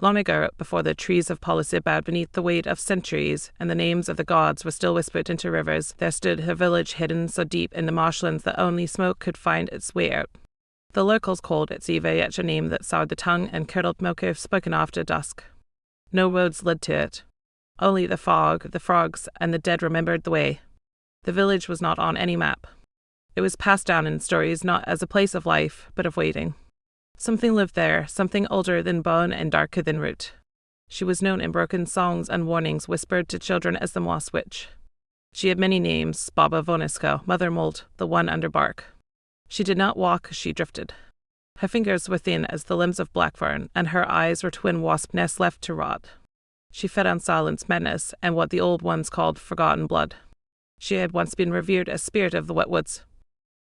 Long ago, before the trees of policy bowed beneath the weight of centuries, and the names of the gods were still whispered into rivers, there stood a village hidden so deep in the marshlands that only smoke could find its way out. The locals called it Ziva, a name that soured the tongue and curdled milk if spoken after dusk. No roads led to it. Only the fog, the frogs, and the dead remembered the way. The village was not on any map. It was passed down in stories not as a place of life, but of waiting. Something lived there, something older than bone and darker than root. She was known in broken songs and warnings whispered to children as the Moss Witch. She had many names: Baba Vonisko, Mother Mold, the one under bark. She did not walk, she drifted. Her fingers were thin as the limbs of blackfern, and her eyes were twin wasp nests left to rot. She fed on silence, madness, and what the old ones called forgotten blood. She had once been revered as spirit of the wet woods,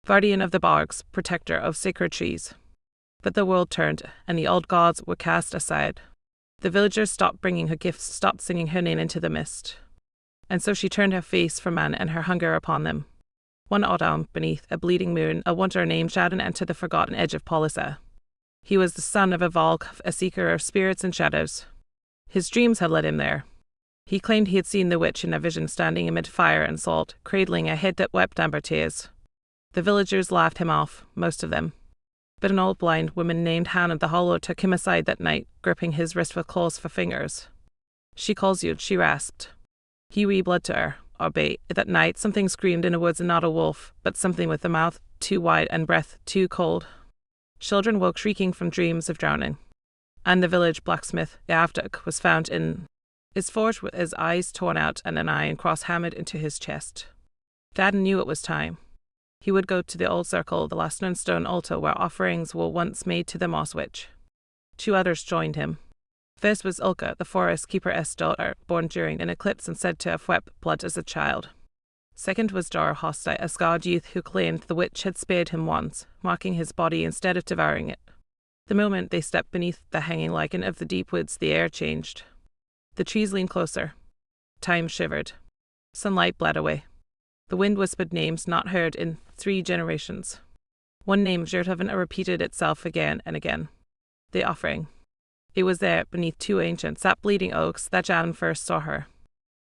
guardian of the bogs, protector of sacred trees. But the world turned, and the old gods were cast aside. The villagers stopped bringing her gifts, stopped singing her name into the mist. And so she turned her face from man and her hunger upon them. One autumn, beneath a bleeding moon, a wanderer named Zhadan entered the forgotten edge of Polissa. He was the son of a Valk, a seeker of spirits and shadows. His dreams had led him there. He claimed he had seen the witch in a vision standing amid fire and salt, cradling a head that wept amber tears. The villagers laughed him off, most of them. But an old blind woman named Hannah the Hollow took him aside that night, gripping his wrist with claws for fingers. "She calls you," she rasped. He re-blood to her. Obey. That night something screamed in the woods, and not a wolf, but something with a mouth too wide and breath too cold. Children woke shrieking from dreams of drowning. And the village blacksmith, Yavdok, was found in his forge with his eyes torn out and an iron cross hammered into his chest. Dad knew it was time. He would go to the old circle, the last known stone altar where offerings were once made to the Moss Witch. 2 others joined him. First was Ulka, the forest keeper's daughter, born during an eclipse and said to have wept blood as a child. Second was Dora Hostai, a scarred youth who claimed the witch had spared him once, marking his body instead of devouring it. The moment they stepped beneath the hanging lichen of the deep woods, the air changed. The trees leaned closer. Time shivered. Sunlight bled away. The wind whispered names not heard in 3 generations. One name, Zhadan, repeated itself again and again. The offering. It was there, beneath 2 ancient, sap-bleeding oaks, that Zhadan first saw her.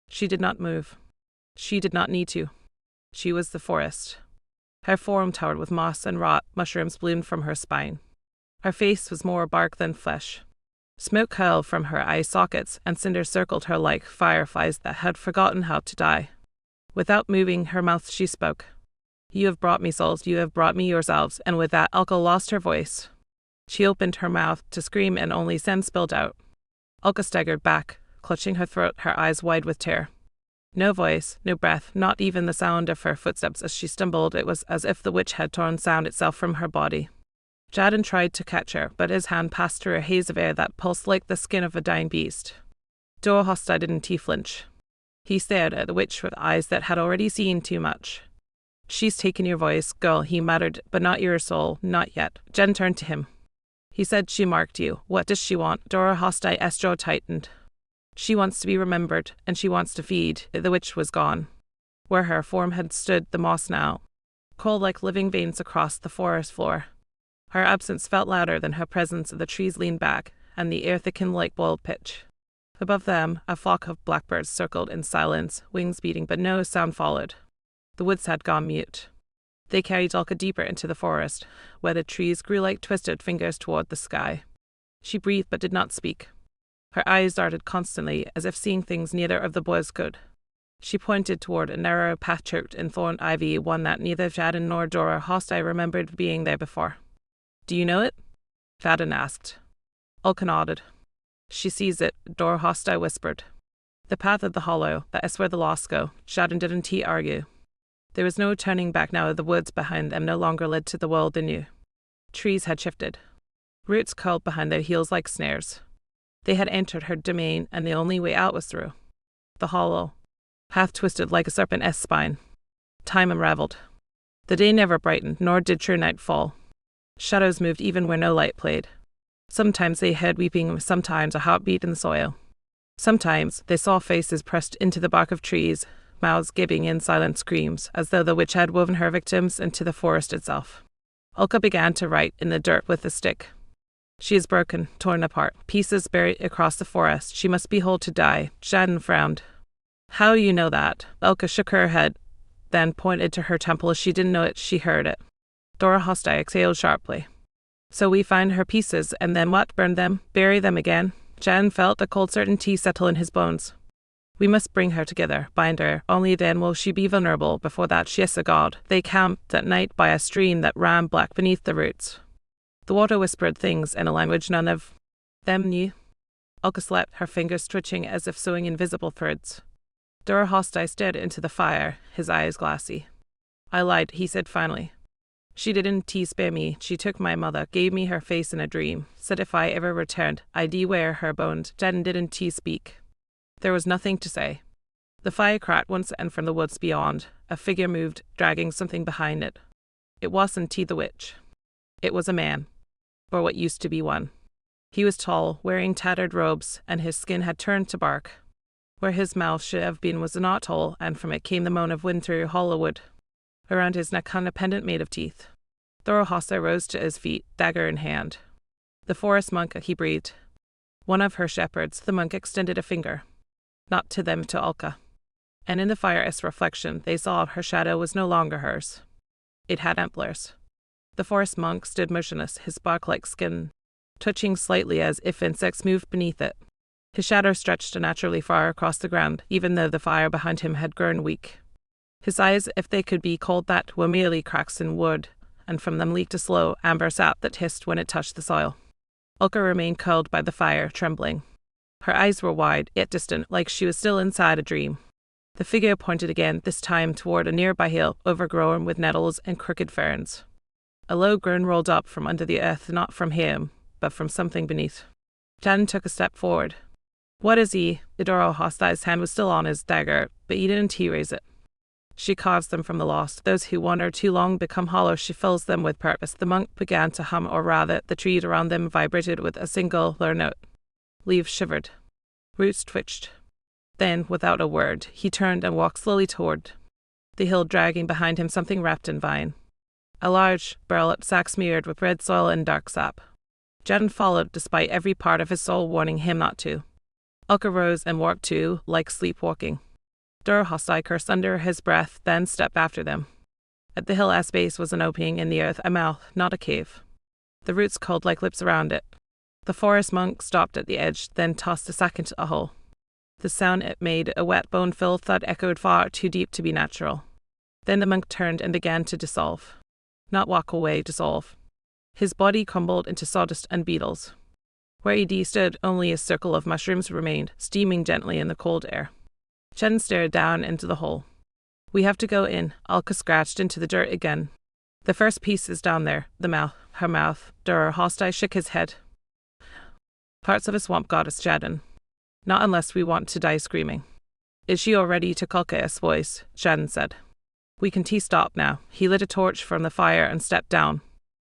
She did not move. She did not need to. She was the forest. Her form towered with moss and rot, mushrooms bloomed from her spine. Her face was more bark than flesh. Smoke curled from her eye sockets, and cinders circled her like fireflies that had forgotten how to die. Without moving her mouth, she spoke. "You have brought me souls, you have brought me yourselves," and with that Ulka lost her voice. She opened her mouth to scream, and only sand spilled out. Ulka staggered back, clutching her throat, her eyes wide with terror. No voice, no breath, not even the sound of her footsteps as she stumbled. It was as if the witch had torn sound itself from her body. Zhadan tried to catch her, but his hand passed through a haze of air that pulsed like the skin of a dying beast. Dora Hostai didn't flinch. He stared at the witch with eyes that had already seen too much. "She's taken your voice, girl," he muttered, "but not your soul, not yet." Jen turned to him. He said she marked you. What does she want? Dora Hostai's jaw tightened. She wants to be remembered, and she wants to feed. The witch was gone. Where her form had stood, the moss now coiled like living veins across the forest floor. Her absence felt louder than her presence. The trees leaned back, and the air thickened like boiled pitch. Above them, a flock of blackbirds circled in silence, wings beating, but no sound followed. The woods had gone mute. They carried Ulka deeper into the forest, where the trees grew like twisted fingers toward the sky. She breathed but did not speak. Her eyes darted constantly, as if seeing things neither of the boys could. She pointed toward a narrow path choked in thorn ivy, one that neither Zhadan nor Dora Hostai remembered being there before. "Do you know it?" Zhadan asked. Ulka nodded. "She sees it," Dora Hostai whispered. "The path of the hollow, that is where the lost go." Zhadan didn't argue. There was no turning back now. The woods behind them no longer led to the world they knew. Trees had shifted. Roots curled behind their heels like snares. They had entered her domain, and the only way out was through. The hollow. Path twisted like a serpent's spine. Time unraveled. The day never brightened, nor did true night fall. Shadows moved even where no light played. Sometimes they heard weeping, sometimes a heartbeat in the soil. Sometimes they saw faces pressed into the bark of trees, mouths giving in silent screams, as though the witch had woven her victims into the forest itself. Ulka began to write in the dirt with a stick. She is broken, torn apart, pieces buried across the forest. She must be whole to die. Zhadan frowned. How you know that? Elka shook her head, then pointed to her temple. She didn't know it, she heard it. Dora Hostai exhaled sharply. So we find her pieces, and then what? Burn them? Bury them again? Zhadan felt a cold certainty settle in his bones. We must bring her together, bind her. Only then will she be vulnerable. Before that, she is a god. They camped at night by a stream that ran black beneath the roots. The water whispered things in a language none of them knew. Ulka slept, her fingers twitching as if sewing invisible threads. Dora Hostai stared into the fire, his eyes glassy. I lied, he said finally. She didn't spare me. She took my mother, gave me her face in a dream, said if I ever returned, I'd wear her bones. Zhadan didn't speak. There was nothing to say. The fire cracked once, and from the woods beyond, a figure moved, dragging something behind it. It wasn't the witch. It was a man, or what used to be one. He was tall, wearing tattered robes, and his skin had turned to bark. Where his mouth should have been was a knothole, and from it came the moan of wind through hollow wood. Around his neck hung a pendant made of teeth. Dora Hostai rose to his feet, dagger in hand. The forest monk, he breathed. One of her shepherds, the monk extended a finger. Not to them, to Ulka. And in the fire's reflection, they saw her shadow was no longer hers. It had antlers. The forest monk stood motionless, his bark-like skin twitching slightly as if insects moved beneath it. His shadow stretched unnaturally far across the ground, even though the fire behind him had grown weak. His eyes, if they could be called that, were merely cracks in wood, and from them leaked a slow, amber sap that hissed when it touched the soil. Ulka remained curled by the fire, trembling. Her eyes were wide, yet distant, like she was still inside a dream. The figure pointed again, this time toward a nearby hill, overgrown with nettles and crooked ferns. A low groan rolled up from under the earth, not from him, but from something beneath. Zhadan took a step forward. What is he? Dora Hostai's hand was still on his dagger, but he didn't raise it. She carves them from the lost. Those who wander too long become hollow. She fills them with purpose. The monk began to hum, or rather, the trees around them vibrated with a single low note. Leaves shivered. Roots twitched. Then, without a word, he turned and walked slowly toward the hill, dragging behind him something wrapped in vine. A large barrel sack smeared with red soil and dark sap. Zhadan followed, despite every part of his soul warning him not to. Ulka rose and walked too, like sleepwalking. Dora Hostai cursed under his breath, then stepped after them. At the hill's base was an opening in the earth, a mouth, not a cave. The roots curled like lips around it. The forest monk stopped at the edge, then tossed the sack into a hole. The sound it made, a wet bone-filled thud, echoed far too deep to be natural. Then the monk turned and began to dissolve. Not walk away, dissolve. His body crumbled into sawdust and beetles. Where he stood, only a circle of mushrooms remained, steaming gently in the cold air. Zhadan stared down into the hole. We have to go in. Ulka scratched into the dirt again. The first piece is down there, the mouth, her mouth. Dora Hostai shook his head. Parts of a swamp goddess, Zhadan. Not unless we want to die screaming. Is she already? To Ulka's voice, Zhadan said. We can stop now. He lit a torch from the fire and stepped down.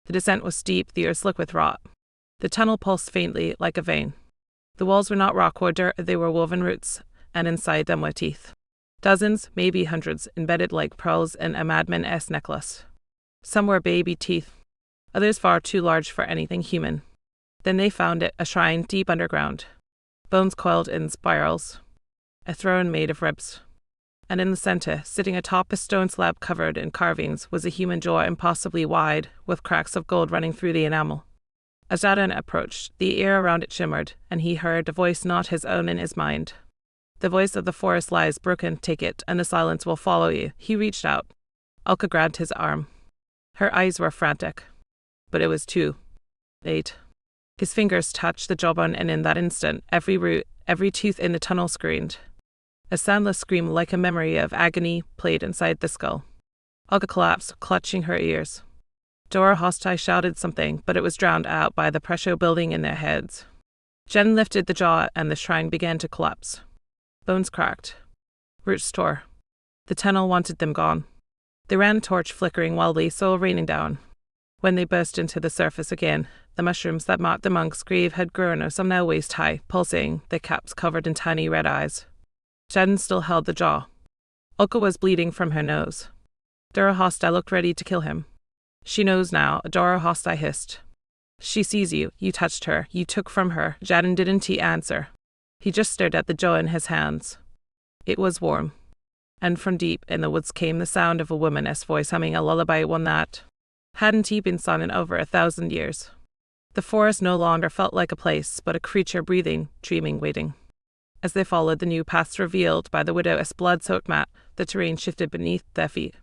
The descent was steep, the earth slick with rot. The tunnel pulsed faintly, like a vein. The walls were not rock or dirt, they were woven roots, and inside them were teeth. Dozens, maybe hundreds, embedded like pearls in a madman's necklace. Some were baby teeth, others far too large for anything human. Then they found it, a shrine deep underground. Bones coiled in spirals. A throne made of ribs. And in the center, sitting atop a stone slab covered in carvings, was a human jaw impossibly wide, with cracks of gold running through the enamel. As Zhadan approached, the air around it shimmered, and he heard a voice not his own in his mind. The voice of the forest lies broken, take it, and the silence will follow you. He reached out. Ulka grabbed his arm. Her eyes were frantic. But it was too late. His fingers touched the jawbone, and in that instant, every root, every tooth in the tunnel screamed. A soundless scream like a memory of agony played inside the skull. Ulka collapsed, clutching her ears. Dora Hostai shouted something, but it was drowned out by the pressure building in their heads. Zhadan lifted the jaw, and the shrine began to collapse. Bones cracked. Roots tore. The tunnel wanted them gone. They ran a torch flickering wildly, soul raining down. When they burst into the surface again, the mushrooms that marked the monk's grave had grown, some now waist-high, pulsating, their caps covered in tiny red eyes. Zhadan still held the jaw. Ulka was bleeding from her nose. Dora Hostai looked ready to kill him. She knows now, Dora Hostai hissed. She sees you. You touched her. You took from her. Zhadan didn't he answer. He just stared at the jaw in his hands. It was warm. And from deep in the woods came the sound of a woman's voice humming a lullaby, one that hadn't he been silent over 1,000 years. The forest no longer felt like a place, but a creature breathing, dreaming, waiting. As they followed the new paths revealed by the widow's blood-soaked mat, the terrain shifted beneath their feet.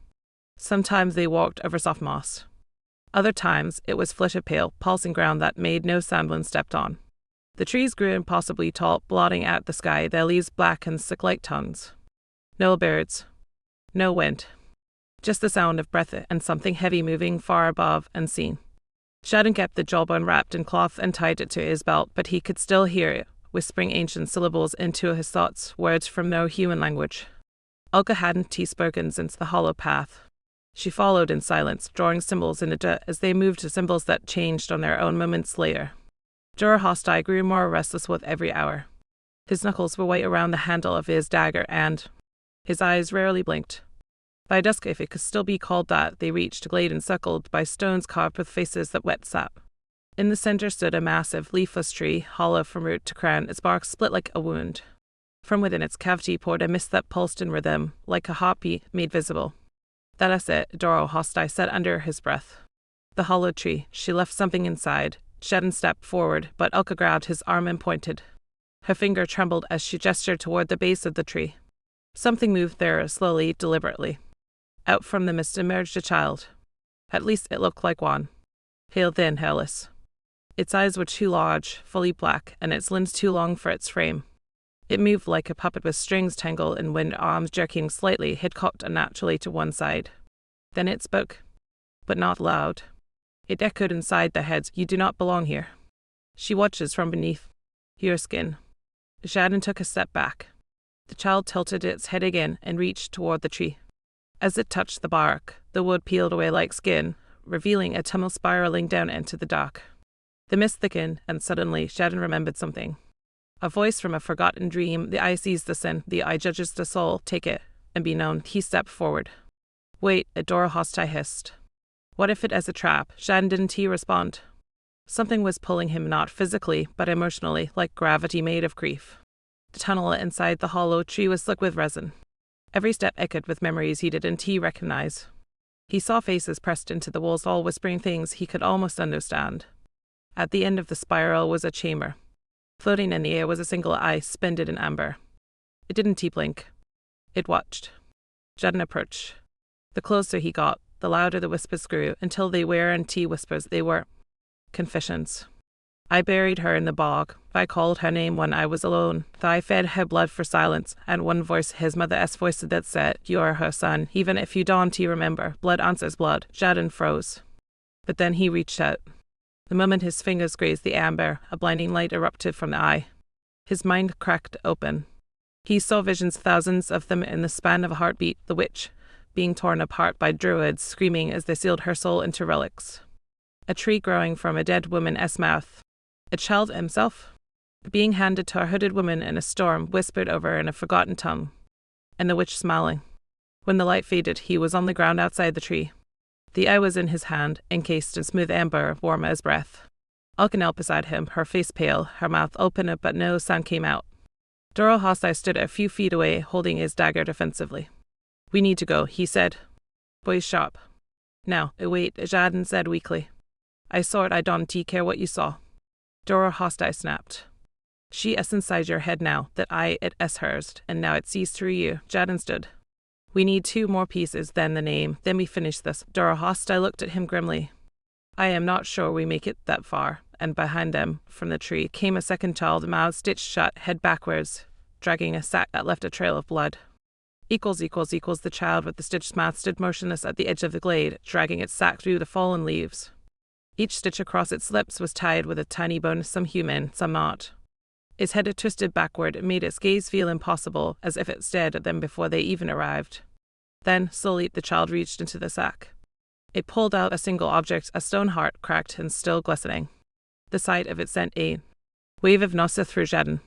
Sometimes they walked over soft moss. Other times it was flesh of pale, pulsing ground that made no sound when stepped on. The trees grew impossibly tall, blotting out the sky, their leaves black and sick like tongues. No birds. No wind. Just the sound of breath and something heavy moving far above, unseen. Zhadan kept the jawbone wrapped in cloth and tied it to his belt, but he could still hear it, whispering ancient syllables into his thoughts, words from no human language. Ulka hadn't spoken since the hollow path. She followed in silence, drawing symbols in the dirt as they moved to symbols that changed on their own moments later. Zorohostai grew more restless with every hour. His knuckles were white around the handle of his dagger, and his eyes rarely blinked. By dusk, if it could still be called that, they reached a glade encircled by stones carved with faces that wet sap. In the center stood a massive, leafless tree, hollow from root to crown, its bark split like a wound. From within its cavity poured a mist that pulsed in rhythm, like a heartbeat made visible. That is it, Zorohostai said under his breath. The hollowed tree, she left something inside. Zhadan stepped forward, but Ulka grabbed his arm and pointed. Her finger trembled as she gestured toward the base of the tree. Something moved there slowly, deliberately. Out from the mist emerged a child. At least it looked like one. Pale, thin, hairless. Its eyes were too large, fully black, and its limbs too long for its frame. It moved like a puppet with strings tangled in wind, arms jerking slightly, head cocked unnaturally to one side. Then it spoke, but not loud. It echoed inside their heads, "You do not belong here." She watches from beneath your skin. Zhadan took a step back. The child tilted its head again and reached toward the tree. As it touched the bark, the wood peeled away like skin, revealing a tunnel spiraling down into the dark. The mist thickened, and suddenly Zhadan remembered something. A voice from a forgotten dream. The eye sees the sin, the eye judges the soul. Take it, and be known. He stepped forward. Wait, Zorohostai hissed. What if it is a trap? Zhadan didn't he respond? Something was pulling him, not physically, but emotionally, like gravity made of grief. The tunnel inside the hollow tree was slick with resin. Every step echoed with memories he didn't recognize. He saw faces pressed into the walls, all whispering things he could almost understand. At the end of the spiral was a chamber. Floating in the air was a single eye, suspended in amber. It didn't blink. It watched. Zhadan approached. The closer he got, the louder the whispers grew, until they weren't whispers, they were confessions. I buried her in the bog. I called her name when I was alone. I fed her blood for silence, and one voice, his mother's voice, that said, "You are her son. Even if you don't remember, blood answers blood." Zhadan froze. But then he reached out. The moment his fingers grazed the amber, a blinding light erupted from the eye. His mind cracked open. He saw visions, thousands of them in the span of a heartbeat, the witch, being torn apart by druids, screaming as they sealed her soul into relics. A tree growing from a dead woman's mouth. A child himself, being handed to a hooded woman in a storm, whispered over in a forgotten tongue. And the witch smiling. When the light faded, he was on the ground outside the tree. The eye was in his hand, encased in smooth amber, warm as breath. Ulka knelt beside him, her face pale, her mouth open, but no sound came out. Zorohostai stood a few feet away, holding his dagger defensively. "We need to go," he said. Voice sharp. "Now, wait," Zhadan said weakly. "I saw it, I don't care what you saw." Zorohostai snapped. "She is inside your head now, that eye it is hers, and now it sees through you." Zhadan stood. "We need 2 more pieces, then the name, then we finish this." Zorohostai looked at him grimly. "I am not sure we make it that far." And behind them, from the tree, came a second child, mouth stitched shut, head backwards, dragging a sack that left a trail of blood. The child with the stitched mouth stood motionless at the edge of the glade, dragging its sack through the fallen leaves. Each stitch across its lips was tied with a tiny bone, some human, some not. Its head had twisted backward, it made its gaze feel impossible, as if it stared at them before they even arrived. Then, slowly, the child reached into the sack. It pulled out a single object, a stone heart, cracked and still glistening. The sight of it sent a wave of nausea through Zhadan.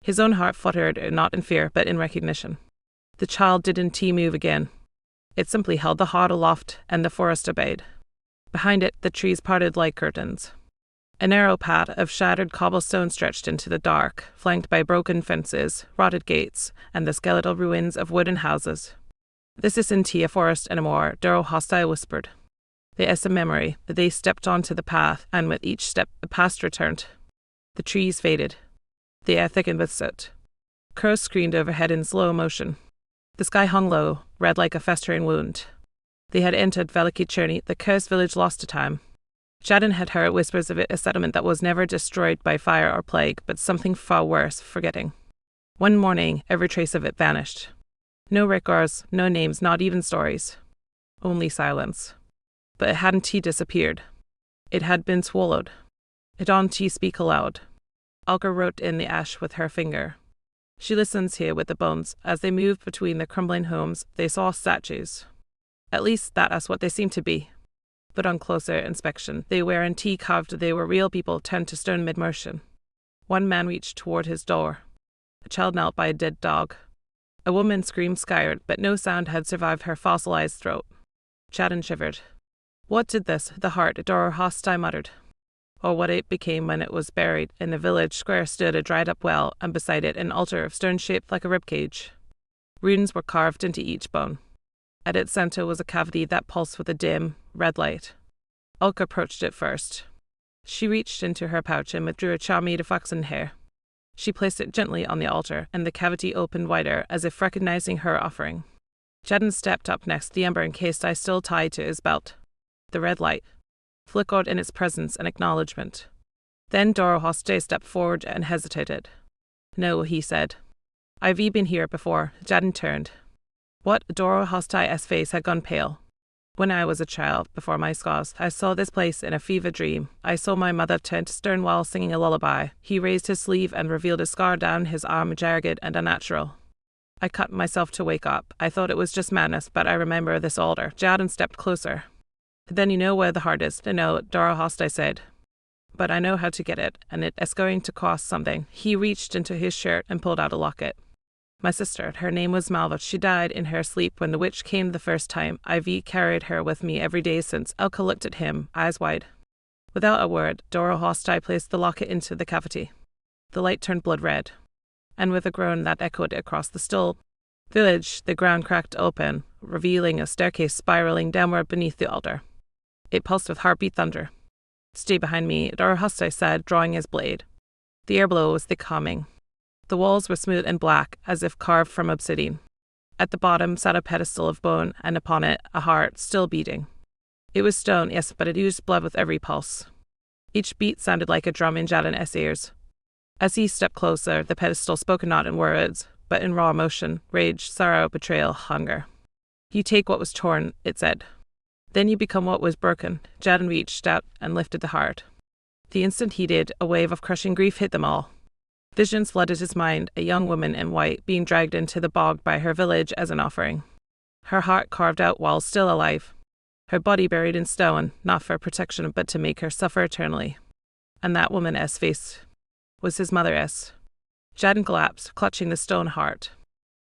His own heart fluttered, not in fear, but in recognition. The child didn't move again. It simply held the heart aloft, and the forest obeyed. Behind it, the trees parted like curtains. A narrow path of shattered cobblestone stretched into the dark, flanked by broken fences, rotted gates, and the skeletal ruins of wooden houses. "This isn't a forest anymore," Doro hostile whispered. They as a memory that they stepped onto the path, and with each step the past returned. The trees faded. The air thickened with soot. Crows screamed overhead in slow motion. The sky hung low, red like a festering wound. They had entered Veliki Cherny, the cursed village lost to time. Zhadan had heard whispers of it, a settlement that was never destroyed by fire or plague, but something far worse, forgetting. One morning, every trace of it vanished. No records, no names, not even stories. Only silence. But it hadn't disappeared. It had been swallowed. It didn't speak aloud. Alka wrote in the ash with her finger. She listens here with the bones. As they moved between the crumbling homes, they saw statues. At least that is what they seemed to be. But on closer inspection, they weren't carved. They were real people turned to stone mid-motion. One man reached toward his door. A child knelt by a dead dog. A woman screamed scared, but no sound had survived her fossilized throat. Zhadan shivered. What did this, the heart, Doro hostile muttered. Or what it became when it was buried. In the village square stood a dried-up well, and beside it an altar of stone shaped like a ribcage. Runes were carved into each bone. At its center was a cavity that pulsed with a dim, red light. Ulka approached it first. She reached into her pouch and withdrew a charm made of flaxen hair. She placed it gently on the altar, and the cavity opened wider, as if recognizing her offering. Zhadan stepped up next, the ember encased eye still tied to his belt. The red light flickered in its presence and acknowledgement. Then Doro Hoste stepped forward and hesitated. No, he said. I've been here before. Zhadan turned. What? Doro Hoste's face had gone pale. When I was a child, before my scars, I saw this place in a fever dream. I saw my mother turn to stern while singing a lullaby. He raised his sleeve and revealed a scar down his arm, jagged and unnatural. I cut myself to wake up. I thought it was just madness, but I remember this altar. Zhadan stepped closer. Then you know where the heart is. No, Doro Hoste said. But I know how to get it, and it is going to cost something. He reached into his shirt and pulled out a locket. My sister, her name was Malva. She died in her sleep when the witch came the first time. I've carried her with me every day since. Elka looked at him, eyes wide. Without a word, Doro Hoste placed the locket into the cavity. The light turned blood red, and with a groan that echoed across the still village, the ground cracked open, revealing a staircase spiraling downward beneath the altar. It pulsed with heartbeat thunder. Stay behind me, Doro Hoste said, drawing his blade. The air below was thick humming. The walls were smooth and black, as if carved from obsidian. At the bottom sat a pedestal of bone, and upon it a heart, still beating. It was stone, yes, but it oozed blood with every pulse. Each beat sounded like a drum in Zhadan's ears. As he stepped closer, the pedestal spoke not in words, but in raw emotion, rage, sorrow, betrayal, hunger. You take what was torn, it said. Then you become what was broken. Zhadan reached out and lifted the heart. The instant he did, a wave of crushing grief hit them all. Visions flooded his mind, a young woman in white being dragged into the bog by her village as an offering. Her heart carved out while still alive. Her body buried in stone, not for protection but to make her suffer eternally. And that woman's face was his mother's. Zhadan collapsed, clutching the stone heart.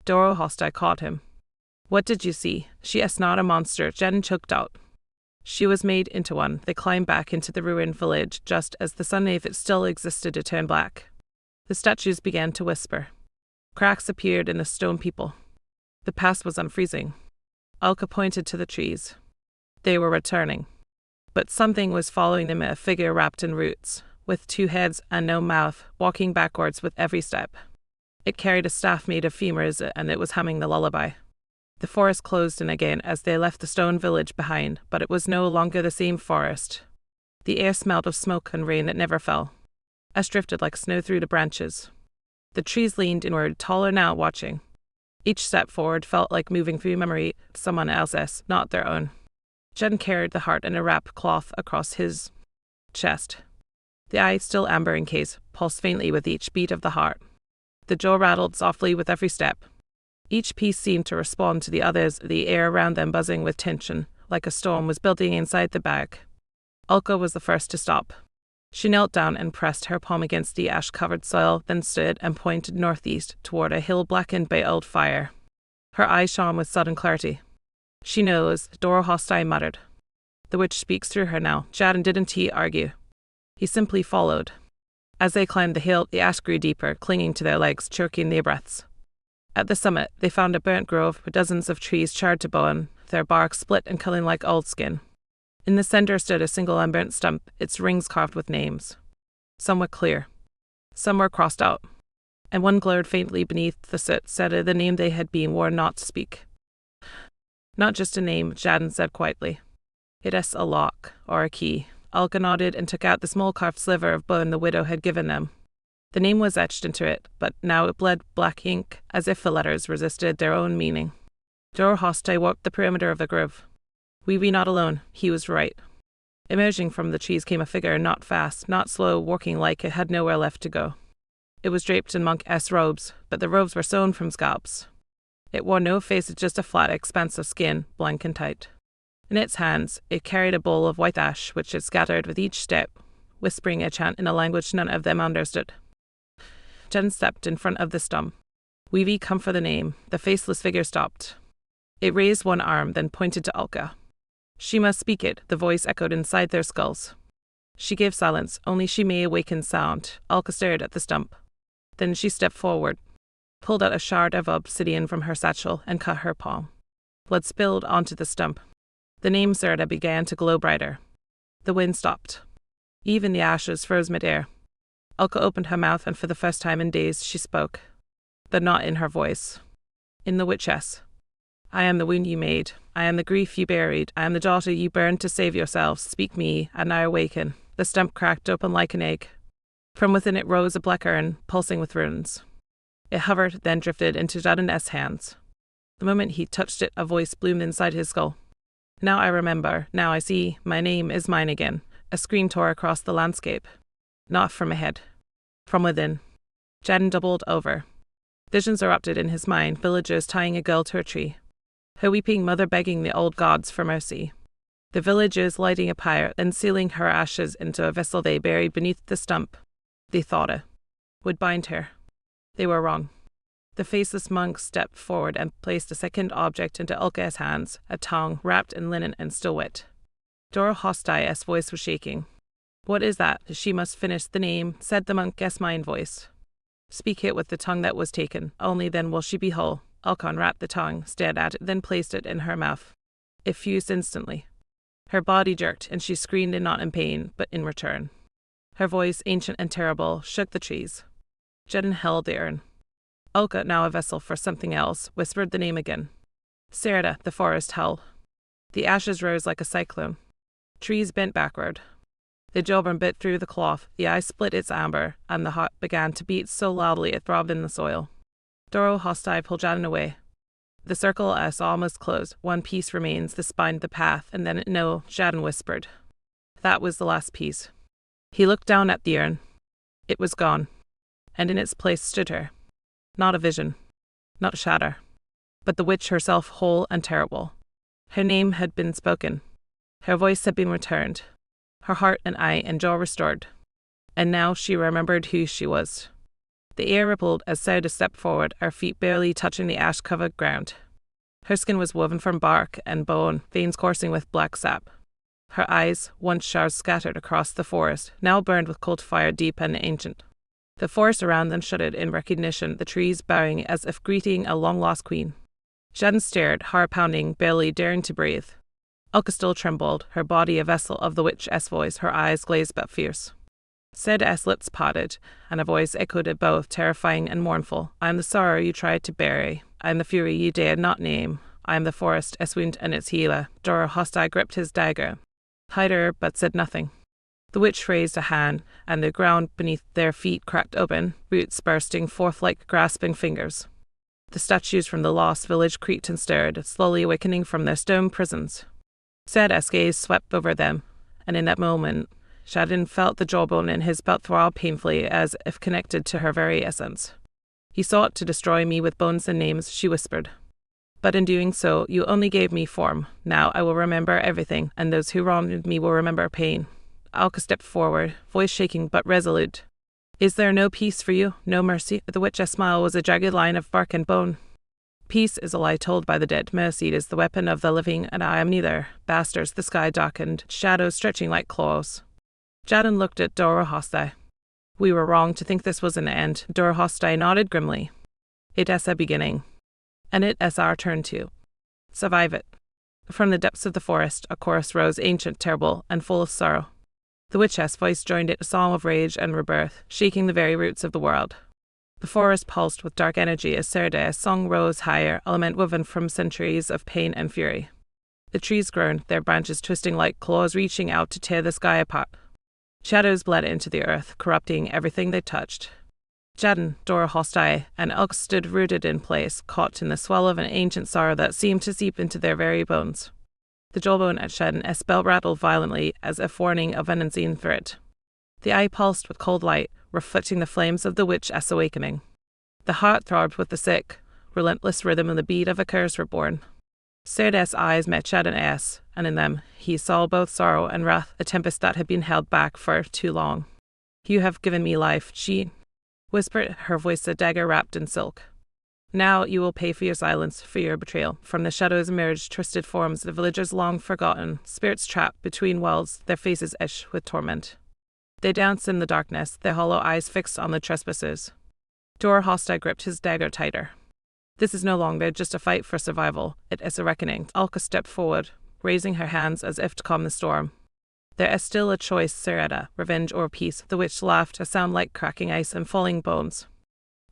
Doro Hoste caught him. What did you see? She is not a monster, Zhadan choked out. She was made into one. They climbed back into the ruined village just as the sun, if it still existed, to turn black. The statues began to whisper. Cracks appeared in the stone people. The past was unfreezing. Alka pointed to the trees. They were returning. But something was following them, a figure wrapped in roots, with 2 heads and no mouth, walking backwards with every step. It carried a staff made of femurs, and it was humming the lullaby. The forest closed in again as they left the stone village behind, but it was no longer the same forest. The air smelled of smoke and rain that never fell. Ash drifted like snow through the branches. The trees leaned inward, taller now, watching. Each step forward felt like moving through memory, someone else's, not their own. Zhadan carried the heart in a wrapped cloth across his chest. The eye, still amber in case, pulsed faintly with each beat of the heart. The jaw rattled softly with every step. Each piece seemed to respond to the others, the air around them buzzing with tension, like a storm was building inside the bag. Ulka was the first to stop. She knelt down and pressed her palm against the ash-covered soil, then stood and pointed northeast toward a hill blackened by old fire. Her eyes shone with sudden clarity. She knows, Doro Hoste muttered. The witch speaks through her now. Zhadan didn't argue. He simply followed. As they climbed the hill, the ash grew deeper, clinging to their legs, choking their breaths. At the summit, they found a burnt grove with dozens of trees charred to bone, their bark split and culling like old skin. In the center stood a single unburnt stump, its rings carved with names. Some were clear. Some were crossed out. And one glowed faintly beneath the soot, said the name they had been warned not to speak. Not just a name, Zhadan said quietly. It is a lock, or a key. Alka nodded and took out the small carved sliver of bone the widow had given them. The name was etched into it, but now it bled black ink, as if the letters resisted their own meaning. Dor Hostai walked the perimeter of the grove. We be not alone, he was right. Emerging from the trees came a figure, not fast, not slow, walking like it had nowhere left to go. It was draped in monk-esque robes, but the robes were sewn from scalps. It wore no face, just a flat expanse of skin, blank and tight. In its hands, it carried a bowl of white ash, which it scattered with each step, whispering a chant in a language none of them understood. Jen stepped in front of the stump. Weavy, come for the name. The faceless figure stopped. It raised one arm, then pointed to Alka. She must speak it, the voice echoed inside their skulls. She gave silence, only she may awaken sound. Alka stared at the stump. Then she stepped forward, pulled out a shard of obsidian from her satchel, and cut her palm. Blood spilled onto the stump. The name Sereda began to glow brighter. The wind stopped. Even the ashes froze mid-air. Alka opened her mouth, and for the first time in days she spoke. But not in her voice. In the witchess. I am the wound you made. I am the grief you buried. I am the daughter you burned to save yourselves. Speak me, and I awaken. The stump cracked open like an egg. From within it rose a black urn, pulsing with runes. It hovered, then drifted into Zhadan's hands. The moment he touched it, a voice bloomed inside his skull. Now I remember, now I see, my name is mine again. A scream tore across the landscape. Not from ahead. From within. Zhadan doubled over. Visions erupted in his mind, villagers tying a girl to a tree. Her weeping mother begging the old gods for mercy. The villagers lighting a pyre, then sealing her ashes into a vessel they buried beneath the stump. They thought it would bind her. They were wrong. The faceless monk stepped forward and placed a second object into Alka's hands, a tongue wrapped in linen and still wet. Dor Hostai's voice was shaking. What is that? She must finish the name, said the monk's mind voice. Speak it with the tongue that was taken, only then will she be whole. Alka unwrapped the tongue, stared at it, then placed it in her mouth. It fused instantly. Her body jerked, and she screamed not in pain, but in return. Her voice, ancient and terrible, shook the trees. Zhadan held the urn. Alka, now a vessel for something else, whispered the name again. Sereda, the forest hell. The ashes rose like a cyclone. Trees bent backward. The jawbone bit through the cloth, the eye split its amber, and the heart began to beat so loudly it throbbed in the soil. Doro Hostai pulled Zhadan away. The circle is almost closed. One piece remains, the spine, the path, and then no, Zhadan whispered. That was the last piece. He looked down at the urn. It was gone, and in its place stood her. Not a vision, not shadow, but the witch herself, whole and terrible. Her name had been spoken. Her voice had been returned. Her heart and eye and jaw restored. And now she remembered who she was. The air rippled as Sereda stepped forward, her feet barely touching the ash-covered ground. Her skin was woven from bark and bone, veins coursing with black sap. Her eyes, once shards scattered across the forest, now burned with cold fire deep and ancient. The forest around them shuddered in recognition, the trees bowing as if greeting a long-lost queen. Zhadan stared, heart pounding, barely daring to breathe. Alka still trembled, her body a vessel of the witch's voice, her eyes glazed but fierce. Sereda's lips parted, and a voice echoed both terrifying and mournful. I am the sorrow you tried to bury. I am the fury you dared not name. I am the forest, its wound and its healer. Dor Hostai gripped his dagger. Hid her, but said nothing. The witch raised a hand, and the ground beneath their feet cracked open, roots bursting forth like grasping fingers. The statues from the lost village creaked and stirred, slowly awakening from their stone prisons. Sereda's gaze swept over them, and in that moment, Zhadan felt the jawbone in his belt throb painfully as if connected to her very essence. He sought to destroy me with bones and names, she whispered. But in doing so, you only gave me form. Now I will remember everything, and those who wronged me will remember pain. Alka stepped forward, voice shaking but resolute. Is there no peace for you, no mercy? The witch's smile was a jagged line of bark and bone. Peace is a lie told by the dead. Mercy is the weapon of the living, and I am neither. Bastards, the sky darkened, shadows stretching like claws. Zhadan looked at Dora Hostai. We were wrong to think this was an end. Dora Hostai nodded grimly. It is a beginning. And it is our turn to survive it. From the depths of the forest, a chorus rose, ancient, terrible, and full of sorrow. The witch's voice joined it, a song of rage and rebirth, shaking the very roots of the world. The forest pulsed with dark energy as Sereda's song rose higher, a lament woven from centuries of pain and fury. The trees groaned, their branches twisting like claws reaching out to tear the sky apart. Shadows bled into the earth, corrupting everything they touched. Zhadan, Dora Hostai, and Elk stood rooted in place, caught in the swell of an ancient sorrow that seemed to seep into their very bones. The jawbone at Zhadan's belt rattled violently, as if warning of an unseen threat. The eye pulsed with cold light, reflecting the flames of the witch's awakening. The heart throbbed with the sick, relentless rhythm and the beat of a curse reborn. Sereda's eyes met Zhadan's, and in them he saw both sorrow and wrath, a tempest that had been held back for too long. You have given me life, she whispered, her voice a dagger wrapped in silk. Now you will pay for your silence, for your betrayal. From the shadows emerged twisted forms, the villagers long forgotten, spirits trapped between walls, their faces etched with torment. They danced in the darkness, their hollow eyes fixed on the trespassers. Dora Hostai gripped his dagger tighter. This is no longer just a fight for survival, it is a reckoning. Alka stepped forward, raising her hands as if to calm the storm. There is still a choice, Sereda, revenge or peace. The witch laughed, a sound like cracking ice and falling bones.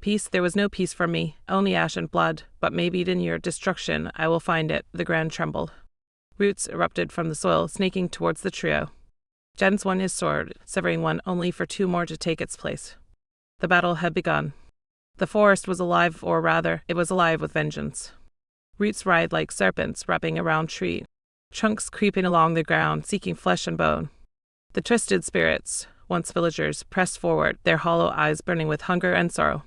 Peace, there was no peace for me, only ash and blood, but maybe in your destruction I will find it. The ground trembled. Roots erupted from the soil, snaking towards the trio. Zhadan swung his sword, severing one only for two more to take its place. The battle had begun. The forest was alive, or rather, it was alive with vengeance. Roots writhed like serpents wrapping around trees, trunks creeping along the ground, seeking flesh and bone. The twisted spirits, once villagers, pressed forward, their hollow eyes burning with hunger and sorrow.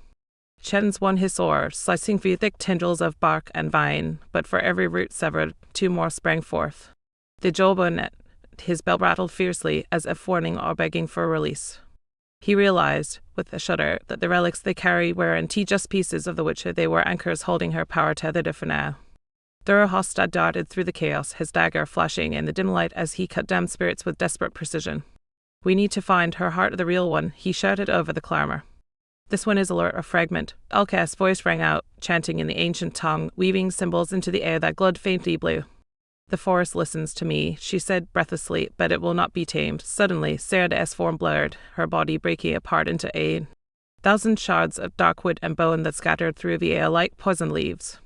Zhadan swung his sword, slicing through thick tendrils of bark and vine, but for every root severed, two more sprang forth. The jawbone at his belt rattled fiercely, as if warning or begging for release. He realized, with a shudder, that the relics they carried were indeed just pieces of the witch. They were anchors holding her power tethered for now. Dora Hostai darted through the chaos, his dagger flashing in the dim light as he cut down spirits with desperate precision. We need to find her heart, the real one, he shouted over the clamor. This one is alert, a fragment. Alka's voice rang out, chanting in the ancient tongue, weaving symbols into the air that glowed faintly blue. The forest listens to me, she said breathlessly, but it will not be tamed. Suddenly, Sereda's form blurred, her body breaking apart into a thousand shards of dark wood and bone that scattered through the air like poison leaves.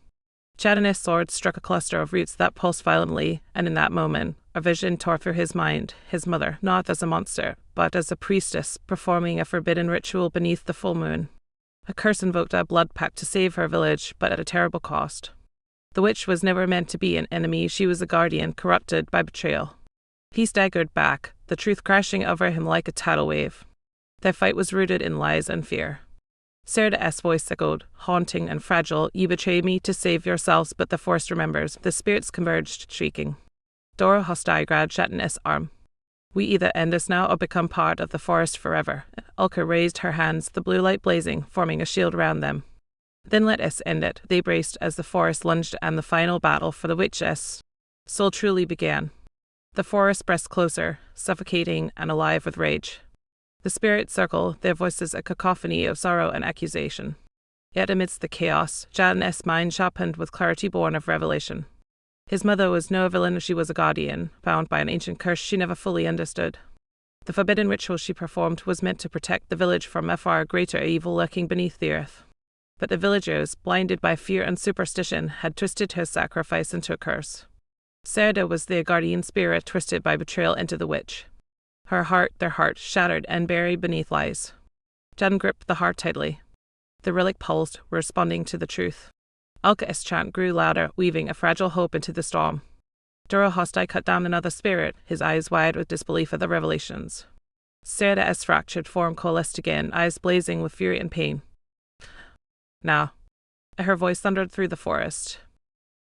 Zhadan's sword struck a cluster of roots that pulsed violently, and in that moment, a vision tore through his mind, his mother, not as a monster, but as a priestess performing a forbidden ritual beneath the full moon. A curse invoked a blood pact to save her village, but at a terrible cost. The witch was never meant to be an enemy, she was a guardian, corrupted by betrayal. He staggered back, the truth crashing over him like a tidal wave. Their fight was rooted in lies and fear. Sereda's voice echoed, haunting and fragile, you betrayed me to save yourselves, but the forest remembers. The spirits converged, shrieking. Dora Hostai grabbed Zhadan's arm. We either end this now or become part of the forest forever. Alka raised her hands, the blue light blazing, forming a shield around them. Then let us end it. They braced as the forest lunged, and the final battle for the witch's soul truly began. The forest pressed closer, suffocating and alive with rage. The spirits circled, their voices a cacophony of sorrow and accusation. Yet amidst the chaos, Zhadan's mind sharpened with clarity born of revelation. His mother was no villain, she was a guardian, bound by an ancient curse she never fully understood. The forbidden ritual she performed was meant to protect the village from a far greater evil lurking beneath the earth. But the villagers, blinded by fear and superstition, had twisted her sacrifice into a curse. Sereda was the guardian spirit twisted by betrayal into the witch. Her heart, their heart, shattered and buried beneath lies. Zhadan gripped the heart tightly. The relic pulsed, responding to the truth. Alka's chant grew louder, weaving a fragile hope into the storm. Dora Hostai cut down another spirit, his eyes wide with disbelief at the revelations. Sereda's fractured form coalesced again, eyes blazing with fury and pain. Now, her voice thundered through the forest.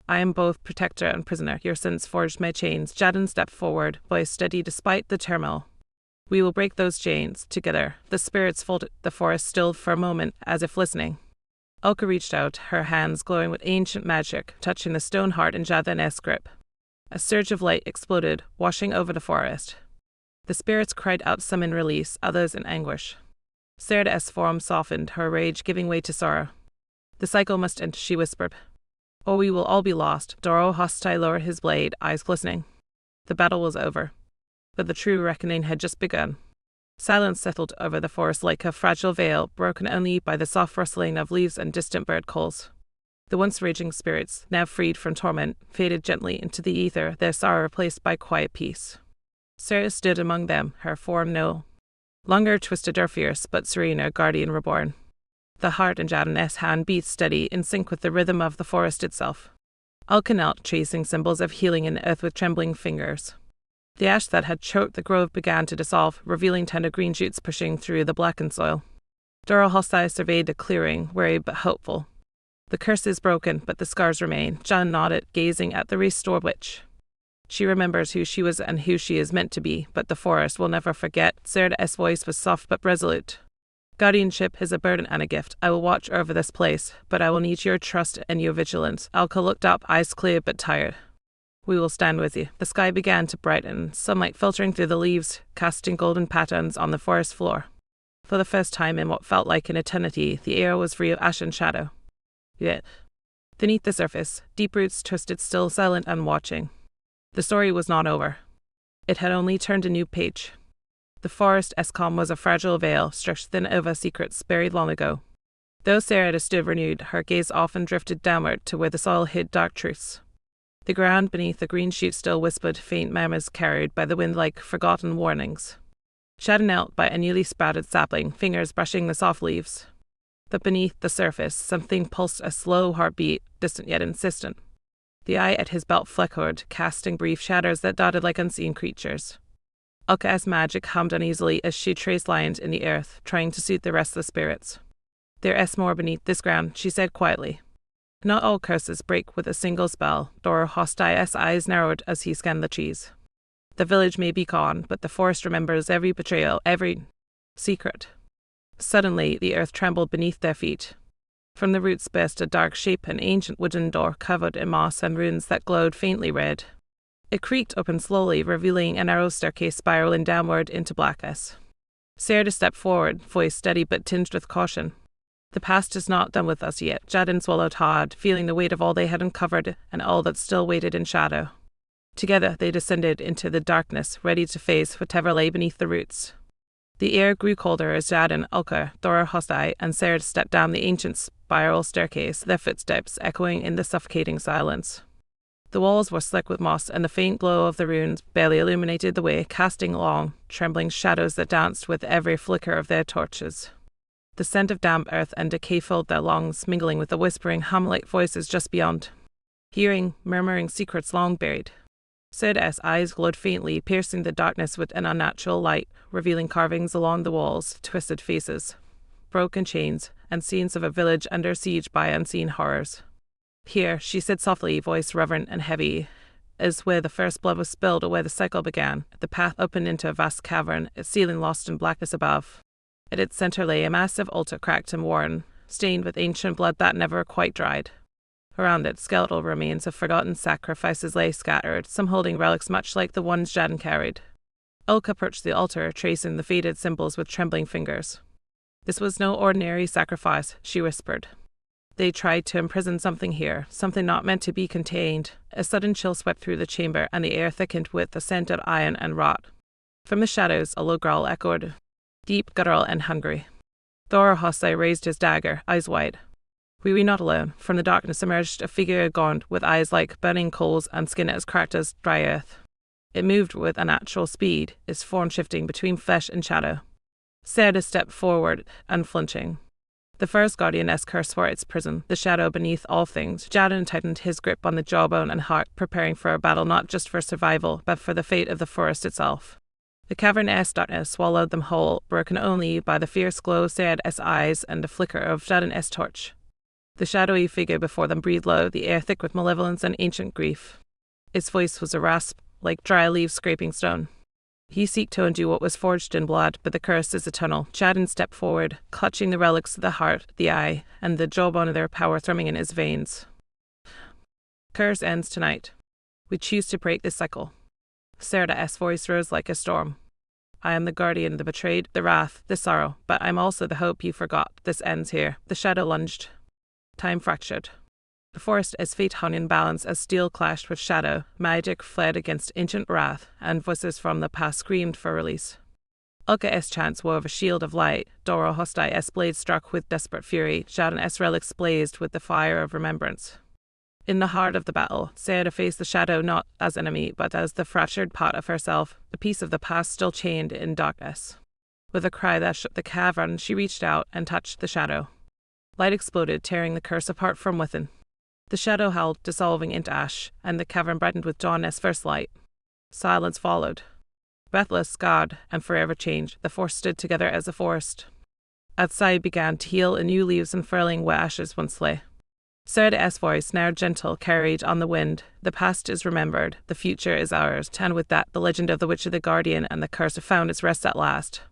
I am both protector and prisoner. Your sins forged my chains. Zhadan stepped forward, voice steady despite the turmoil. We will break those chains, together. The spirits folded the forest still for a moment, as if listening. Alka reached out, her hands glowing with ancient magic, touching the stone heart in Zhadan's grip. A surge of light exploded, washing over the forest. The spirits cried out, some in release, others in anguish. Sereda's form softened, her rage giving way to sorrow. The cycle must end, she whispered, or we will all be lost. Doro Hostai lowered his blade, eyes glistening. The battle was over, but the true reckoning had just begun. Silence settled over the forest like a fragile veil, broken only by the soft rustling of leaves and distant bird calls. The once raging spirits, now freed from torment, faded gently into the ether, their sorrow replaced by quiet peace. Sereda stood among them, her form no longer twisted or fierce, but serene, a guardian reborn. The heart in Zhadan's hand beat steady, in sync with the rhythm of the forest itself. Ulka knelt, tracing symbols of healing in the earth with trembling fingers. The ash that had choked the grove began to dissolve, revealing tender green shoots pushing through the blackened soil. Doro Hostai surveyed the clearing, wary but hopeful. The curse is broken, but the scars remain. Zhadan nodded, gazing at the restored witch. She remembers who she was and who she is meant to be, but the forest will never forget. Sereda's voice was soft but resolute. Guardianship is a burden and a gift. I will watch over this place, but I will need your trust and your vigilance. Alka looked up, eyes clear but tired. We will stand with you. The sky began to brighten, sunlight filtering through the leaves, casting golden patterns on the forest floor. For the first time in what felt like an eternity, the air was free of ash and shadow. Yet, beneath the surface, deep roots twisted still, silent and watching. The story was not over. It had only turned a new page. The forest's calm was a fragile veil, stretched thin over secrets buried long ago. Though Sereda stood renewed, her gaze often drifted downward to where the soil hid dark truths. The ground beneath the green shoots still whispered faint murmurs carried by the wind like forgotten warnings. Zhadan knelt by a newly sprouted sapling, fingers brushing the soft leaves. But beneath the surface, something pulsed, a slow heartbeat, distant yet insistent. The eye at his belt flickered, casting brief shadows that dotted like unseen creatures. Ulka's magic hummed uneasily as she traced lines in the earth, trying to suit the restless spirits. There is more beneath this ground, she said quietly. Not all curses break with a single spell. Doro Hostai's eyes narrowed as he scanned the trees. The village may be gone, but the forest remembers every betrayal, every secret. Suddenly, the earth trembled beneath their feet. From the roots burst a dark shape, an ancient wooden door covered in moss and runes that glowed faintly red. It creaked open slowly, revealing a narrow staircase spiraling downward into blackness. Sereda stepped forward, voice steady but tinged with caution. The past is not done with us yet. Zhadan swallowed hard, feeling the weight of all they had uncovered and all that still waited in shadow. Together they descended into the darkness, ready to face whatever lay beneath the roots. The air grew colder as Zhadan, Ulka, Doro Hostai, and Sereda stepped down the ancient spiral staircase, their footsteps echoing in the suffocating silence. The walls were slick with moss, and the faint glow of the runes barely illuminated the way, casting long, trembling shadows that danced with every flicker of their torches. The scent of damp earth and decay filled their lungs, mingling with the whispering hum-like voices just beyond. Hearing, murmuring secrets long buried. Sereda's eyes glowed faintly, piercing the darkness with an unnatural light, revealing carvings along the walls, twisted faces, broken chains, and scenes of a village under siege by unseen horrors. Here, she said softly, voice reverent and heavy, is where the first blood was spilled or where the cycle began. The path opened into a vast cavern, its ceiling lost in blackness above. At its center lay a massive altar, cracked and worn, stained with ancient blood that never quite dried. Around it, skeletal remains of forgotten sacrifices lay scattered, some holding relics much like the ones Zhadan carried. Ulka approached the altar, tracing the faded symbols with trembling fingers. This was no ordinary sacrifice, she whispered. They tried to imprison something here, something not meant to be contained. A sudden chill swept through the chamber, and the air thickened with the scent of iron and rot. From the shadows, a low growl echoed, deep, guttural, and hungry. Doro Hostai raised his dagger, eyes wide. We were not alone. From the darkness emerged a figure gaunt, with eyes like burning coals and skin as cracked as dry earth. It moved with unnatural speed, its form shifting between flesh and shadow. Sereda stepped forward, unflinching. The first guardianess curse for its prison, the shadow beneath all things. Zhadan tightened his grip on the jawbone and heart, preparing for a battle not just for survival, but for the fate of the forest itself. The cavernous darkness swallowed them whole, broken only by the fierce glow of Sereda's eyes and the flicker of Zhadan's torch. The shadowy figure before them breathed low, the air thick with malevolence and ancient grief. Its voice was a rasp, like dry leaves scraping stone. He seeked to undo what was forged in blood, but the curse is eternal. Zhadan stepped forward, clutching the relics of the heart, the eye, and the jawbone of their power thrumming in his veins. Curse ends tonight. We choose to break this cycle. Sereda's voice rose like a storm. I am the guardian, the betrayed, the wrath, the sorrow, but I'm also the hope you forgot. This ends here. The shadow lunged. Time fractured. The forest as fate hung in balance as steel clashed with shadow, magic fled against ancient wrath, and voices from the past screamed for release. Ulka S. Chance wove a shield of light, Doro Hostai S. blade struck with desperate fury, Zhadan S. relics blazed with the fire of remembrance. In the heart of the battle, Sereda faced the shadow not as enemy, but as the fractured part of herself, a piece of the past still chained in darkness. With a cry that shook the cavern, she reached out and touched the shadow. Light exploded, tearing the curse apart from within. The shadow howled, dissolving into ash, and the cavern brightened with dawn's first light. Silence followed. Breathless, scarred, and forever changed, the force stood together as a forest. Outside began to heal, and new leaves unfurling where ashes once lay. Sereda's voice, now gentle, carried on the wind. The past is remembered, the future is ours, and with that the legend of the Witch of the Guardian and the curse have found its rest at last.